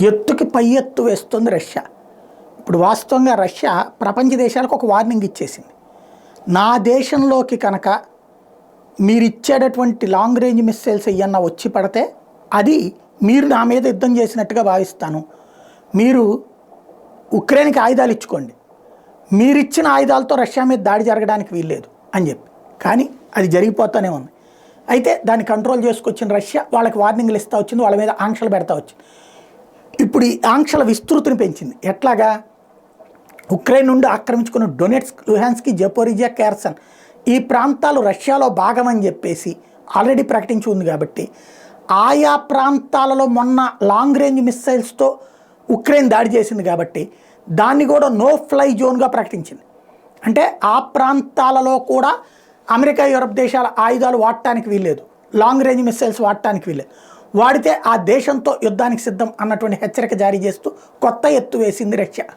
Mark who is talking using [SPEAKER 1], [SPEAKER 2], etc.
[SPEAKER 1] ఎత్తుకి పై ఎత్తు వేస్తుంది రష్యా. ఇప్పుడు వాస్తవంగా రష్యా ప్రపంచ దేశాలకు ఒక వార్నింగ్ ఇచ్చేసింది. నా దేశంలోకి కనుక మీరు ఇచ్చేటటువంటి లాంగ్ రేంజ్ మిస్సైల్స్ ఏమన్నా వచ్చి పడితే అది మీరు నా మీద యుద్ధం చేసినట్టుగా భావిస్తాను. మీరు ఉక్రెయిన్కి ఆయుధాలు ఇచ్చుకోండి, మీరు ఇచ్చిన ఆయుధాలతో రష్యా మీద దాడి జరగడానికి వీల్లేదు అని చెప్పి. కానీ అది జరిగిపోతూనే ఉంది. అయితే దాన్ని కంట్రోల్ చేసుకొచ్చిన రష్యా వాళ్ళకి వార్నింగ్లు ఇస్తూ వచ్చింది, వాళ్ళ మీద ఆంక్షలు పెడతా వచ్చింది. ఇప్పుడు ఈ ఆంక్షల విస్తృతిని పెంచింది. ఎట్లాగా? ఉక్రెయిన్ నుండి ఆక్రమించుకున్న డొనెట్స్క్, లుహాన్స్క్, జపోరిజియా, ఖెర్సన్ ఈ ప్రాంతాలు రష్యాలో భాగమని చెప్పేసి ఆల్రెడీ ప్రకటించి ఉంది. కాబట్టి ఆయా ప్రాంతాలలో మొన్న లాంగ్ రేంజ్ మిస్సైల్స్తో ఉక్రెయిన్ దాడి చేసింది కాబట్టి దాన్ని కూడా నో ఫ్లై జోన్గా ప్రకటించింది. అంటే ఆ ప్రాంతాలలో కూడా అమెరికా, యూరప్ దేశాల ఆయుధాలు వాడటానికి వీల్లేదు, లాంగ్ రేంజ్ మిస్సైల్స్ వాడటానికి వీల్లేదు, వాడితే ఆ దేశంతో యుద్ధానికి సిద్ధం అన్నటువంటి హెచ్చరిక జారీ చేస్తూ కొత్త ఎత్తు వేసింది రష్యా.